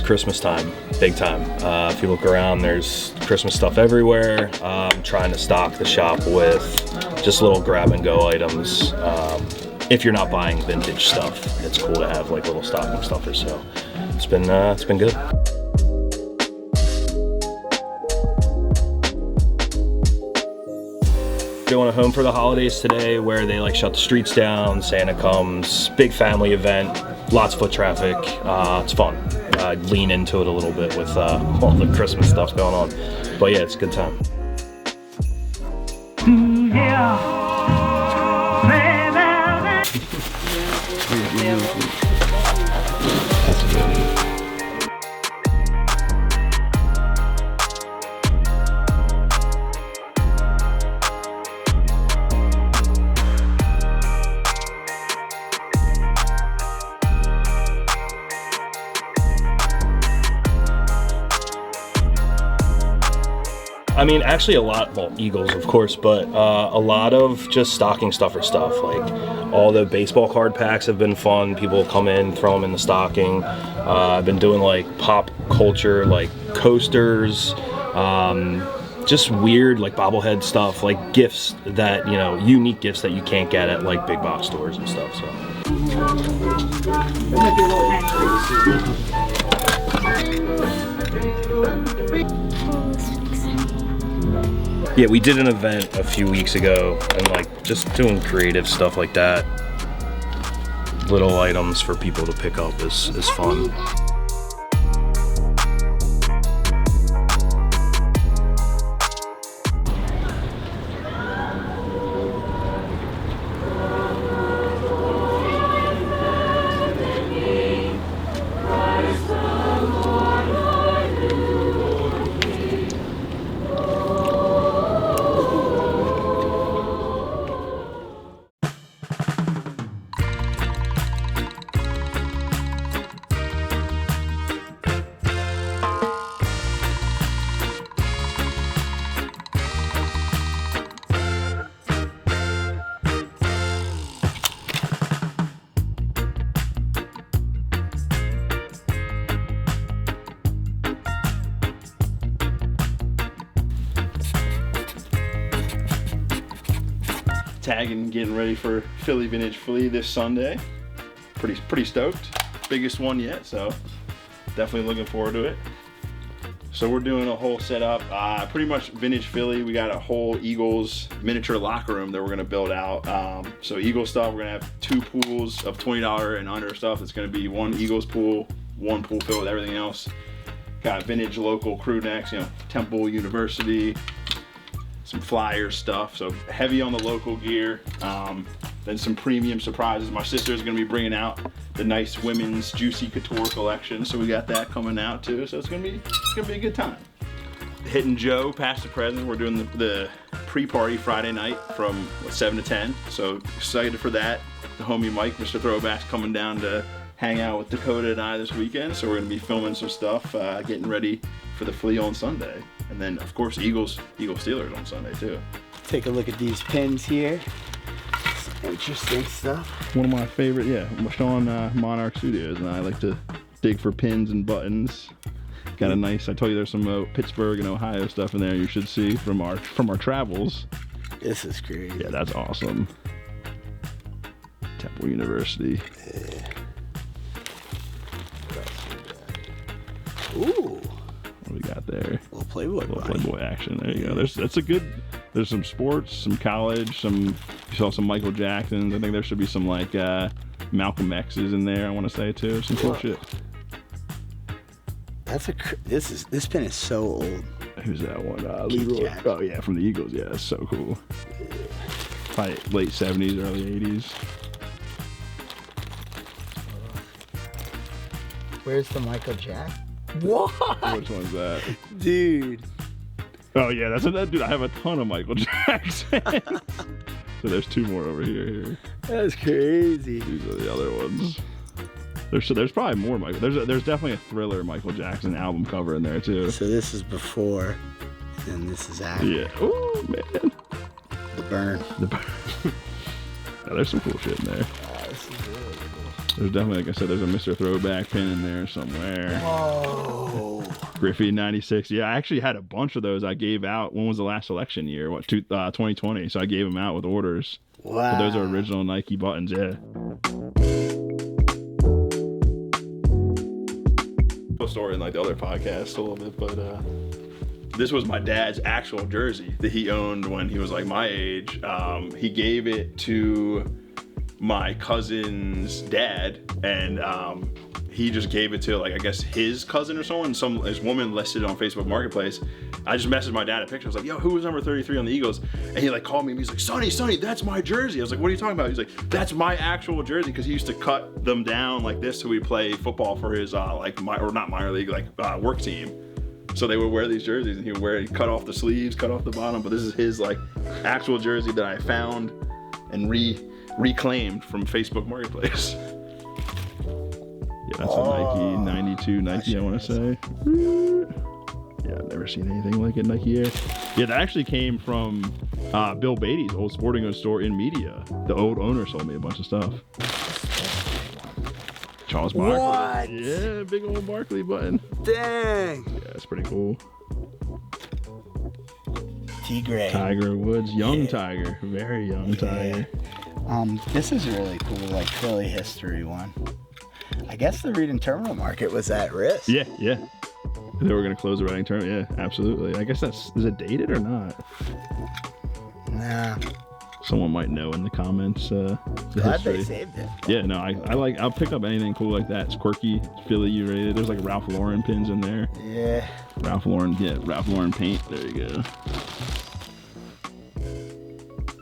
Christmas time, big time. If you look around, there's Christmas stuff everywhere. I'm trying to stock the shop with just little grab and go items. If you're not buying vintage stuff, it's cool to have like little stocking stuffers. So it's been good. Doing a home for the holidays today where they like shut the streets down, Santa comes, big family event, lots of foot traffic. It's fun. I lean into it a little bit with all the Christmas stuff going on. But yeah, it's a good time. I mean, actually a lot, well, Eagles of course, but a lot of just stocking stuffer stuff. Like all the baseball card packs have been fun. People come in, throw them in the stocking. I've been doing like pop culture, like coasters, just weird like bobblehead stuff, like gifts that, you know, unique gifts that you can't get at like big box stores and stuff, so. Yeah, we did an event a few weeks ago and like just doing creative stuff like that. Little items for people to pick up is fun. Tagging, getting ready for Philly Vintage Flea this Sunday. Pretty stoked. Biggest one yet, so definitely looking forward to it. So we're doing a whole setup, pretty much vintage Philly. We got a whole Eagles miniature locker room that we're gonna build out. So Eagles stuff, we're gonna have 2 pools of $20 and under stuff. It's gonna be 1 Eagles pool, 1 pool filled with everything else. Got vintage local crew necks, you know, Temple University, some flyer stuff, so heavy on the local gear. Then some premium surprises. My sister's gonna be bringing out the nice women's Juicy Couture collection, so we got that coming out too. So it's gonna be a good time. Hitting Joe past the present. We're doing the pre-party Friday night from 7 to 10. So excited for that. The homie Mike, Mr. Throwback's coming down to hang out with Dakota and I this weekend. So we're gonna be filming some stuff, getting ready for the Flea on Sunday. And then, of course, Eagles Steelers on Sunday, too. Take a look at these pins here. Some interesting stuff. One of my favorite, yeah, Sean Monarch Studios, and I like to dig for pins and buttons. Got a nice, I told you there's some Pittsburgh and Ohio stuff in there you should see from our travels. This is crazy. Yeah, that's awesome. Temple University. Yeah. Ooh. What we got there? Little Playboy. Playboy action. There you go. There's some sports, some college, you saw some Michael Jacksons. I think there should be some like Malcolm X's in there. I want to say too. Some cool shit. This pin is so old. Who's that one? Leroy. Oh yeah, from the Eagles. Yeah, that's so cool. Probably late 70s, early 80s. Where's the Michael Jackson? What? Which one's that? Dude. Oh yeah, that's that dude. I have a ton of Michael Jackson. So there's 2 more over here. That's crazy. These are the other ones. There's probably more Michael. There's definitely a Thriller Michael Jackson album cover in there too. So this is before, and this is after. Yeah. Oh man. The burn. Yeah, there's some cool shit in there. This is really cool. There's definitely, like I said, there's a Mr. Throwback pin in there somewhere. Whoa. Griffey 96. Yeah, I actually had a bunch of those I gave out. When was the last election year? 2020. So I gave them out with orders. Wow. But those are original Nike buttons, yeah. Story in like the other podcast a little bit, but this was my dad's actual jersey that he owned when he was like my age. He gave it to my cousin's dad, and he just gave it to, like, I guess his cousin or someone. This woman listed it on Facebook Marketplace. I just messaged my dad a picture. I was like, yo, who was number 33 on the Eagles? And he like called me and he's like, Sonny, that's my jersey. I was like, what are you talking about? He's like, that's my actual jersey, because he used to cut them down like this so he'd play football for his not minor league, work team. So they would wear these jerseys, and he'd cut off the sleeves, cut off the bottom. But this is his like actual jersey that I found and reclaimed from Facebook Marketplace. Yeah, that's a Nike 92 Nike, I want to say. Yeah, I've never seen anything like it, Nike Air. Yeah, that actually came from Bill Beatty's old sporting goods store in Media. The old owner sold me a bunch of stuff. Charles Barkley. What? Yeah, big old Barkley button. Dang. Yeah, it's pretty cool. T-Gray. Tiger Woods, young Tiger, very young Tiger. This is a really cool, like, Philly history one. I guess the Reading Terminal Market was at risk. Yeah. They were gonna close the Reading Terminal. Yeah, absolutely. I guess is it dated or not? Nah. Someone might know in the comments. The Glad history. they saved it. Yeah, no, I'll pick up anything cool like that. It's quirky, it's Philly rated. There's like Ralph Lauren pins in there. Yeah. Ralph Lauren paint. There you go.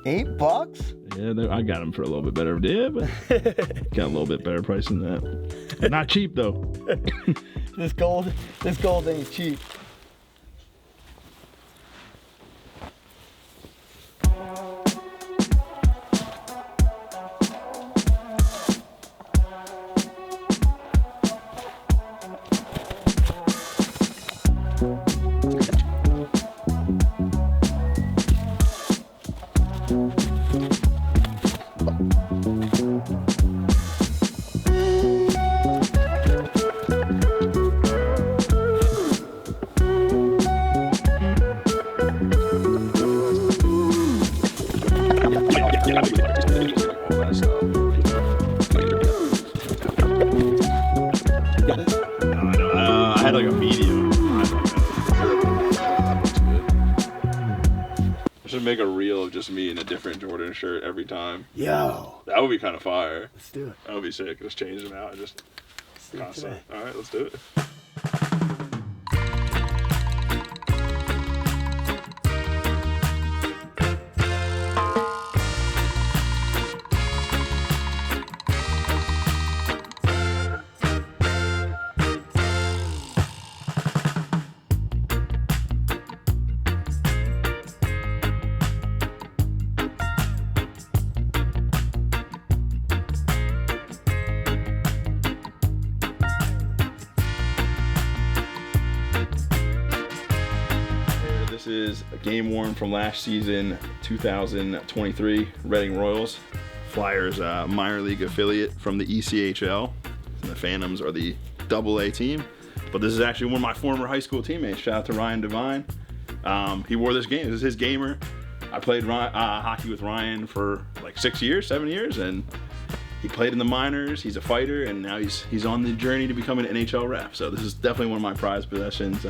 $8? Yeah, I got them for a little bit better. Yeah, but got a little bit better price than that. Not cheap though. This gold ain't cheap. I had like a medium. I should make a reel of just me in a different Jordan shirt every time. Yo. That would be kind of fire. Let's do it. That would be sick. Just change them out and just constant. today. All right, let's do it. This is a game worn from last season, 2023 Reading Royals. Flyers minor league affiliate from the ECHL. And the Phantoms are the AA team. But this is actually one of my former high school teammates. Shout out to Ryan Devine. He wore this game. This is his gamer. I played hockey with Ryan for like 7 years, and he played in the minors. He's a fighter, and now he's on the journey to become an NHL ref. So this is definitely one of my prized possessions.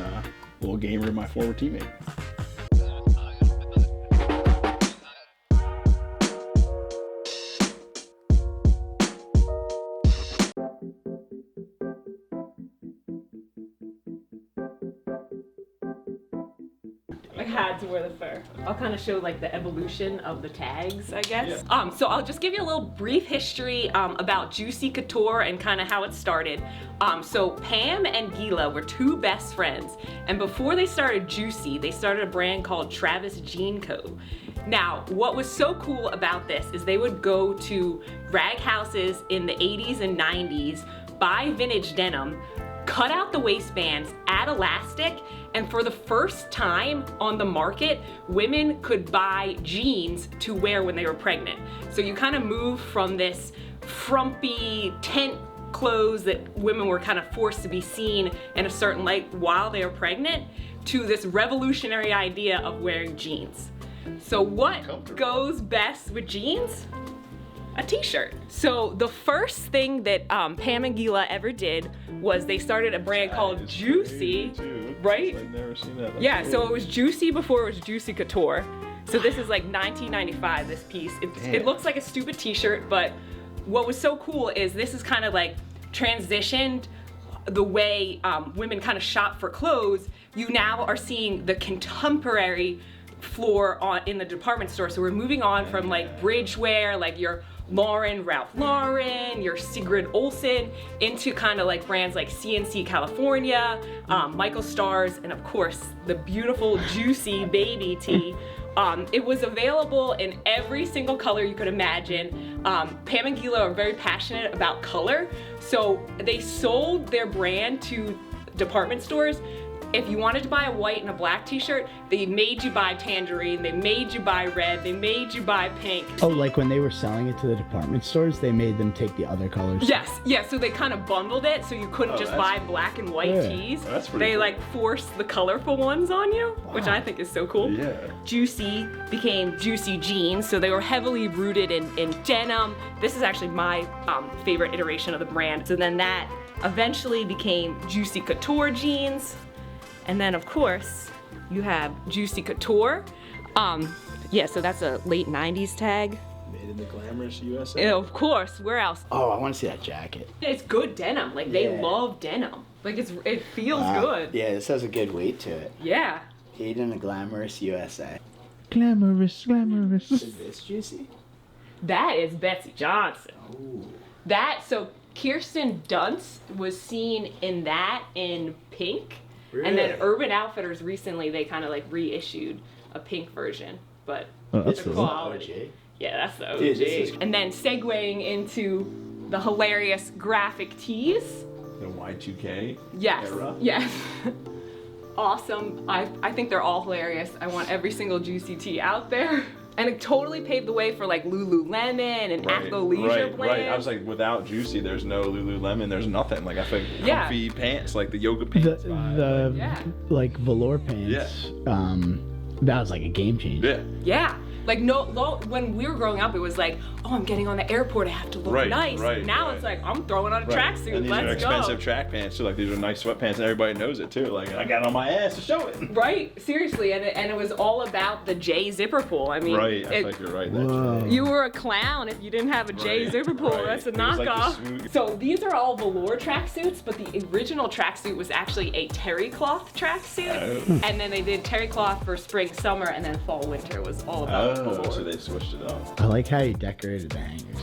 Little gamer, my former teammate. I had to wear the fur. I'll kind of show like the evolution of the tags, I guess. Yeah. So I'll just give you a little brief history about Juicy Couture and kind of how it started. So Pam and Gila were two best friends, and before they started Juicy, they started a brand called Travis Jean Co. Now, what was so cool about this is they would go to rag houses in the 80s and 90s, buy vintage denim, cut out the waistbands, add elastic, and for the first time on the market, women could buy jeans to wear when they were pregnant. So you kind of move from this frumpy tent clothes that women were kind of forced to be seen in a certain light while they were pregnant, to this revolutionary idea of wearing jeans. So what goes best with jeans? A t-shirt. So the first thing that Pam and Gila ever did was they started a brand called Juicy, right? I've never seen that. Yeah, so it was Juicy before it was Juicy Couture. So this is like 1995, this piece. It looks like a stupid t-shirt, but what was so cool is this is kind of like transitioned the way women kind of shop for clothes. You now are seeing the contemporary floor in the department store. So we're moving on from like bridge wear, like your Ralph Lauren, your Sigrid Olsen, into kind of like brands like CNC California, Michael Stars, and of course the beautiful Juicy baby tee. It was available in every single color you could imagine. Pam and Gila are very passionate about color, so they sold their brand to department stores. If you wanted to buy a white and a black t-shirt, they made you buy tangerine, they made you buy red, they made you buy pink. Oh, like when they were selling it to the department stores, they made them take the other colors? Yes, yeah, so they kind of bundled it so you couldn't just buy black and white tees. That's pretty They cool. like forced the colorful ones on you, which I think is so cool. Yeah. Juicy became Juicy Jeans, so they were heavily rooted in denim. This is actually my favorite iteration of the brand. So then that eventually became Juicy Couture Jeans. And then of course, you have Juicy Couture. Yeah, so that's a late 90s tag. Made in the glamorous USA. Of course, where else? Oh, I want to see that jacket. It's good denim, like they Yeah. love denim. Like it feels Wow. good. Yeah, this has a good weight to it. Yeah. Made in the glamorous USA. Glamorous. Is this Juicy? That is Betsy Johnson. Ooh. So Kirsten Dunst was seen in that in pink. And then Really? Urban Outfitters recently, they kind of like reissued a pink version, but that's the cool. quality. Yeah, that's the OG. Dude, this is And then segueing into the hilarious graphic tees. The Y2K. Yes, Era? yes. Awesome. I think they're all hilarious. I want every single Juicy tee out there. And it totally paved the way for like Lululemon and athleisure brands. Right. I was like, without Juicy, there's no Lululemon. There's nothing. Like I think Yeah. comfy pants, like the yoga pants. vibe. Yeah. like velour pants. That was like a game changer. Yeah. Yeah. Like when we were growing up, it was like, oh, I'm getting on the airport, I have to look Right, nice. right, Now right. it's like, I'm throwing on a tracksuit, And these let's are expensive go. track pants too. Like these are nice sweatpants, and everybody knows it too. Like I got it on my ass to show it. Right, seriously, and it was all about the J zipper pull. I mean, Right. I think you're right. Whoa. you were a clown if you didn't have a J Right, zipper pull. right. That's a It was like the knockoff. smooth- So these are all velour tracksuits, but the original tracksuit was actually a terry cloth tracksuit. Oh. And then they did terry cloth for spring, summer, and then fall, winter was all about velour. So they switched it up. I like how you decorated the hangers.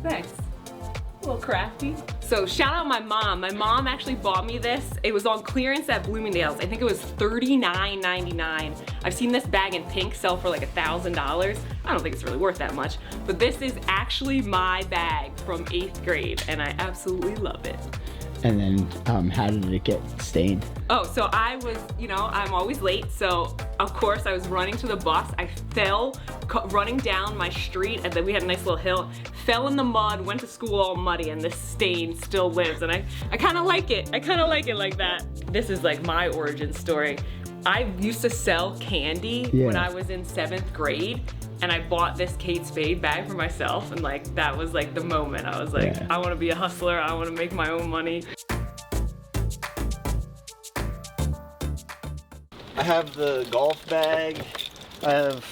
Thanks. A little crafty. So shout out my mom. My mom actually bought me this. It was on clearance at Bloomingdale's. I think it was $39.99. I've seen this bag in pink sell for like $1,000. I don't think it's really worth that much, but this is actually my bag from 8th grade and I absolutely love it. And then how did it get stained? Oh, so I was, I'm always late, so of course I was running to the bus. I fell running down my street, and then we had a nice little hill, fell in the mud, went to school all muddy, and this stain still lives, and I kind of like it. I kind of like it like that. This is like my origin story. I used to sell candy when I was in 7th grade, and I bought this Kate Spade bag for myself, and like that was like the moment. I was like, I want to be a hustler. I want to make my own money. I have the golf bag. I have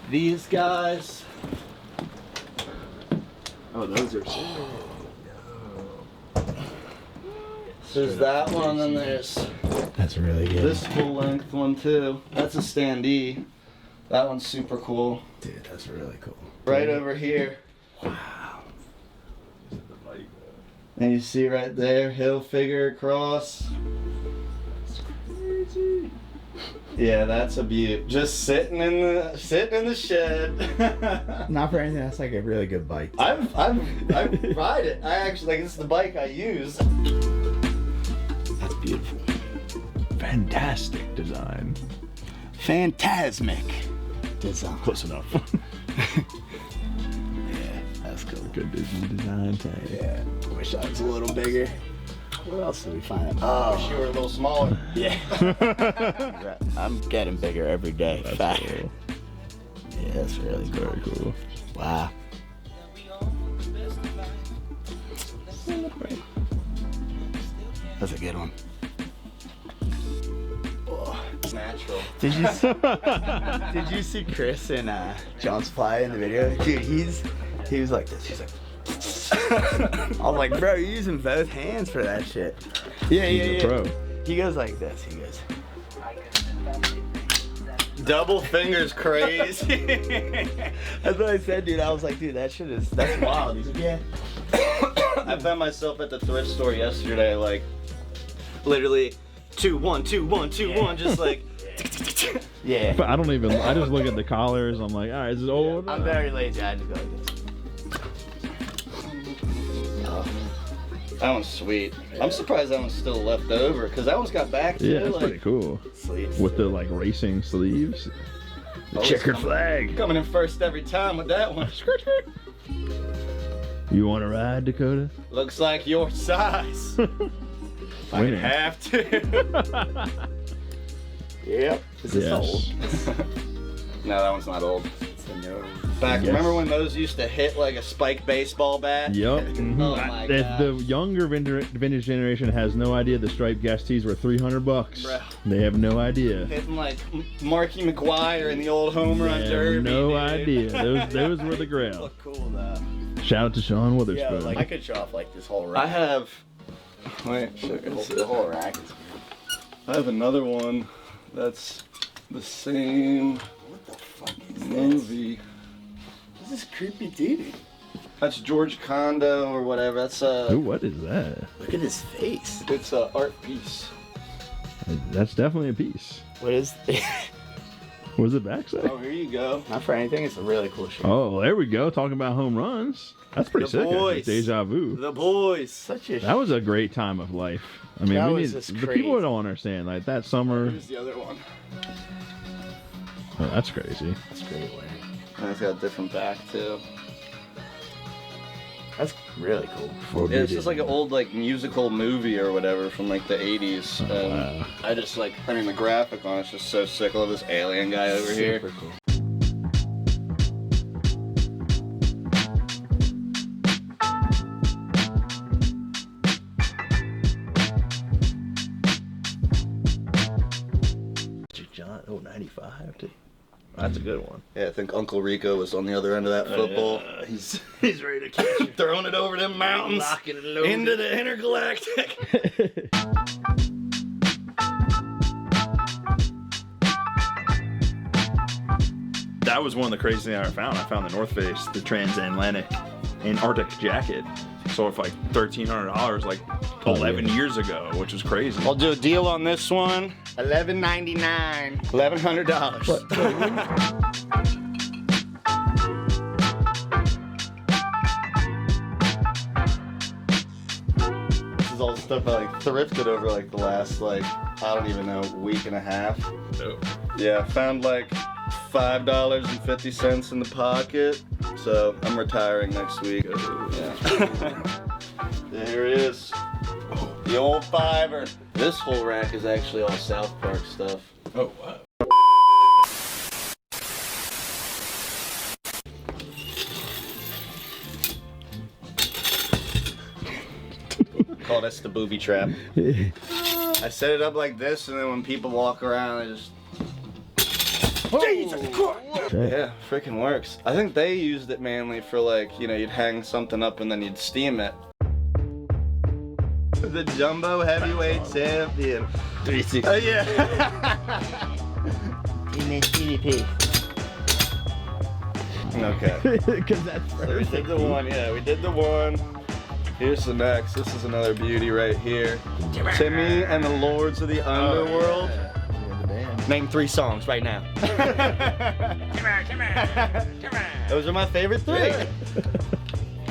these guys. Oh, those are. There's that one, and there's that's really good. This full length one too. That's a standee. That one's super cool. Dude, that's really cool. Right over here. Wow. And you see right there, hill figure across. Yeah, that's a beaut. Just sitting in the shed. Not for anything, that's like a really good bike. I ride it. I actually like this is the bike I use. That's beautiful. Fantastic design. Phantasmic design. Close enough. Yeah, that's cool. Good design tag. Yeah. Wish I was a little bigger. What else did we find? Oh, Wish you were a little smaller. yeah. I'm getting bigger every day. That's Fact. cool. Yeah, that's really cool. Very cool. Wow. That's a good one. Oh, it's natural. Did you see Chris and John's Fly in the video? Dude, he was like this. He's like. I'm like, bro, you're using both hands for that shit. Yeah, He's a pro. He goes like this. He goes. Double fingers crazy. That's what I said, dude. I was like, dude, that's wild. He's like, yeah. I found myself at the thrift store yesterday, like, literally 2 1 2 1 2 1, just like. Yeah. But I just look at the collars. I'm like, all right, this is old. I'm very lazy. I just go like this. That one's sweet. I'm surprised that one's still left over because that one's got back too. Yeah, that's like, pretty cool. sleeves. With the like racing sleeves. The Always checkered coming- flag. Coming in first every time with that one. You want to ride, Dakota? Looks like your size. I Winning. have to. Yep. Is this Yes. old? No, that one's not old. It's a no. Back, Yes. remember when those used to hit like a spiked baseball bat? Yep. Oh my If gosh. the younger vintage generation has no idea the striped gas tees were $300. Bro. They have no idea. Hitting like Marky McGuire in the old home run They derby. have no dude. idea. Those were the grail. Look cool though. Shout out to Sean Witherspoon. I could show off like this whole rack. I have. Wait, the whole rack is. I have another one that's the same What the fuck is movie. This is creepy dude. That's George Condo or whatever. That's Ooh, what is that? Look at his face. It's a art piece. That's definitely a piece. What is? What does the back say? Oh, here you go. Not for anything. It's a really cool shirt. Oh, there we go. Talking about home runs. That's pretty The sick. actually. boys. Deja vu. The boys. Such a. That was a great time of life. I mean, That we was need just the crazy. people don't understand. Like that summer. Here's the other one. Oh, that's crazy. That's great way. And it's got a different back too. That's really cool. Yeah, it's just like an old like musical movie or whatever from like the 80s. Oh, And wow. I just like, I mean the graphic on it's just so sick. I love this alien guy over here. Super cool. John, 95. That's a good one. Yeah, I think Uncle Rico was on the other end of that football. He's ready to catch it. Throwing it over them mountains Locking it loaded. into the intergalactic. That was one of the craziest things I ever found. I found the North Face, the transatlantic Antarctic jacket. Sold for like $1,300 like 11 years ago, which was crazy. I'll do a deal on this one. $11.99. $1,100. This is all the stuff I like thrifted over like the last like, I don't even know, week and a half. Dope. Yeah, found like $5.50 in the pocket. So I'm retiring next week. Yeah. There it is. The old fiver. This whole rack is actually all South Park stuff. Oh, wow. Call this the booby trap. I set it up like this, and then when people walk around, I just. Yeah, freaking works. I think they used it mainly for like, you know, you'd hang something up and then you'd steam it. The jumbo heavyweight champion. 360. Oh yeah. Okay. Because that's So we did the one, yeah, we did the one. Here's the next. This is another beauty right here. Timmy and the Lords of the Underworld. Name 3 songs right now. Those are my favorite 3.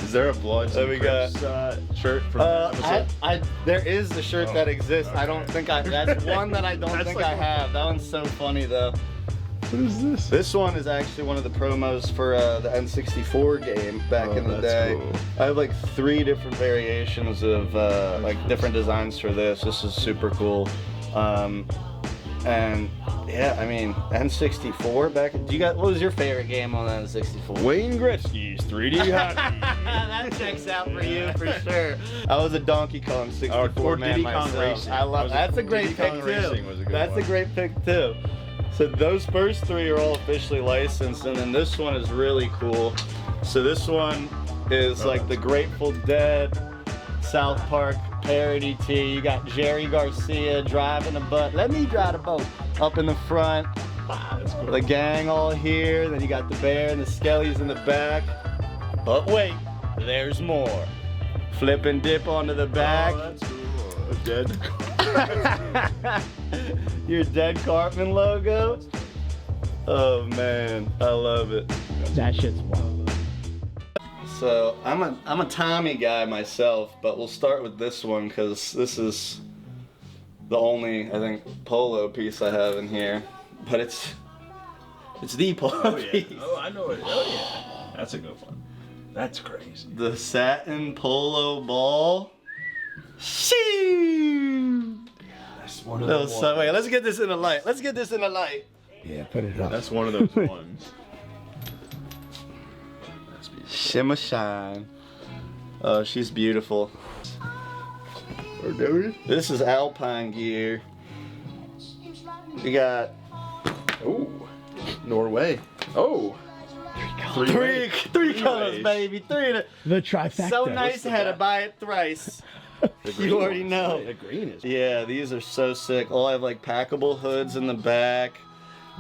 Is there a blood? There we go. Shirt from that episode? There is the shirt that exists. I don't think that's one that I don't think I have. That one's so funny though. What is this? This one is actually one of the promos for the N64 game back in the day. Cool. I have like 3 different variations of like different designs for this. This is super cool. And yeah, I mean, N64 back. What was your favorite game on the N64? Wayne Gretzky's 3D hockey. That checks out for you for sure. I was a Donkey Kong 64 or man Diddy Kong myself. Racing. I love. That's a great Diddy pick Kong too. Racing was a good That's one. a great pick too. So those first 3 are all officially licensed, and then this one is really cool. So this one is like the Grateful Dead, South Park parody tee. You got Jerry Garcia driving a boat. Let me drive the boat up in the front. That's cool. The gang all here. Then you got the bear and the skellies in the back. But wait, there's more. Flip and dip onto the back. Oh, that's cool. Dead. Your Dead Cartman logo. Oh man, I love it. That shit's wild. So I'm a Tommy guy myself, but we'll start with this one because this is the only, I think, polo piece I have in here. But it's the polo piece. Oh, I know it. Oh yeah. That's a good one. That's crazy. The satin polo ball. Shoo! That's one of No, those. so wait, let's get this in the light. Let's get this in the light. Yeah, put it up. That's one of those ones. That's beautiful. Shimmer shine. Oh, she's beautiful. This is Alpine gear. You got Ooh, Norway. Oh, three colors, ways. baby. 3. The trifecta. So nice, I had to buy it thrice. You already know. The green is. Yeah, these are so sick. All have like packable hoods in the back,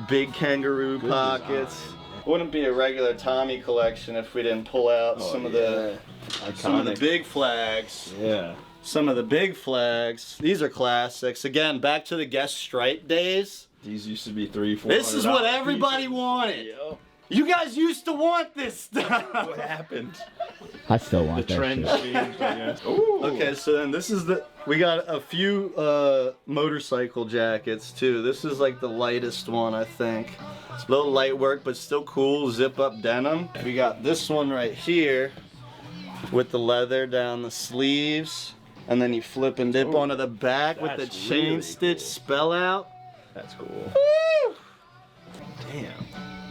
big kangaroo Good pockets. design. Wouldn't be a regular Tommy collection if we didn't pull out Oh, some of yeah. the big flags. Yeah. Some of the big flags. These are classics. Again, back to the guest stripe days. These used to be $300-$400. This is what everybody wanted. You guys used to want this stuff. What happened? I still The want that trend shit. changed, I guess. Ooh. Okay, so then this is we got a few motorcycle jackets too. This is like the lightest one, I think. It's a little light work, but still cool, zip up denim. We got this one right here with the leather down the sleeves. And then you flip and dip Ooh, onto the back with the that's chain really stitch cool. spell out. That's cool. Woo! Damn.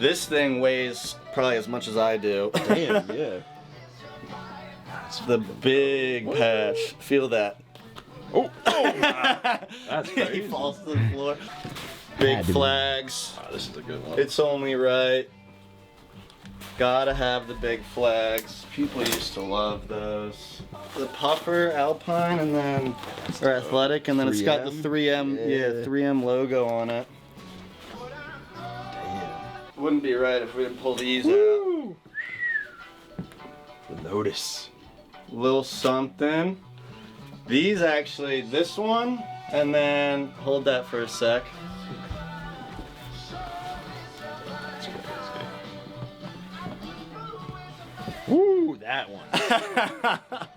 This thing weighs probably as much as I do. Damn, yeah. It's the big patch. Feel that. Oh, that's He crazy. falls to the floor. Big Had to be. flags. Oh, this is a good one. It's only right. Gotta have the big flags. People used to love those. The puffer Alpine and then or athletic and then it's got the 3M, yeah, 3M logo on it. Wouldn't be right if we didn't pull these out. Woo! The notice. Little something. These actually, this one, and then hold that for a sec. Woo, that one.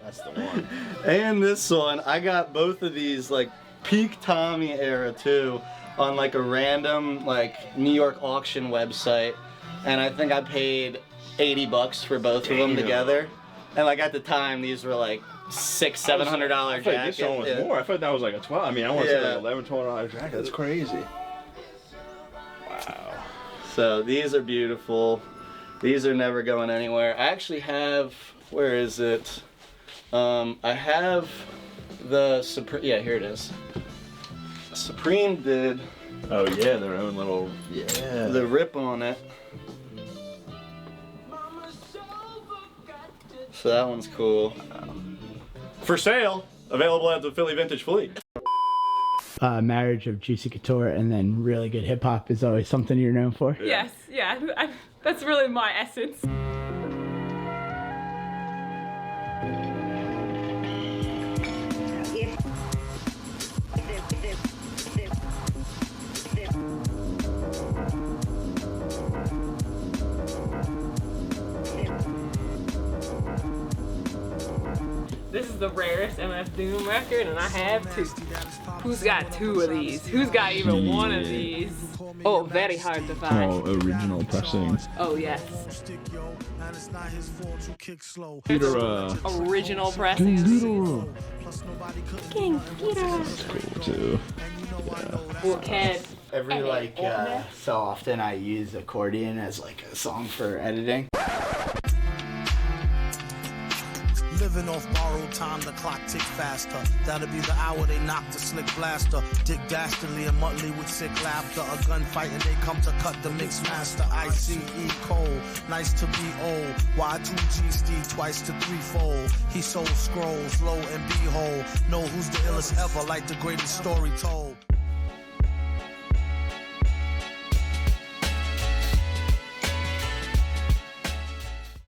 That's the one. And this one, I got both of these like peak Tommy era too on like a random like New York auction website, and I think I paid $80 for both of them Damn. together. And like at the time, these were like $600-$700 I thought jackets. this one was Yeah. more. I thought that was like a 12. I mean, I want to Yeah. say like $11-$12 jacket. That's crazy. Wow. So these are beautiful. These are never going anywhere. I actually have, where is it? I have the Supreme, yeah, here it is. Supreme did Oh yeah, their own little the rip on it. So that one's cool. For sale, available at the Philly Vintage Flea. Marriage of Juicy Couture and then really good hip hop is always something you're known for. Yes, yeah, that's really my essence. This is the rarest MF Doom record, and I have two. Who's got 2 of these? Who's got even 1 of these? Oh, very hard to find. Oh, original pressing. Oh, yes. Ghidorah. Original pressing. Ghidorah. King Ghidorah. Cool too. Well, Ken. Every so often I use accordion as like a song for editing. Living off borrowed time, the clock tick faster. That'll be the hour they knock the slick blaster. Dick Dastardly and Muttley with sick laughter. A gunfight and they come to cut the mix master. ICE Cole, nice to be old. Y2G Steve twice to threefold. He sold scrolls, low and behold. Know who's the illest ever, like the greatest story told.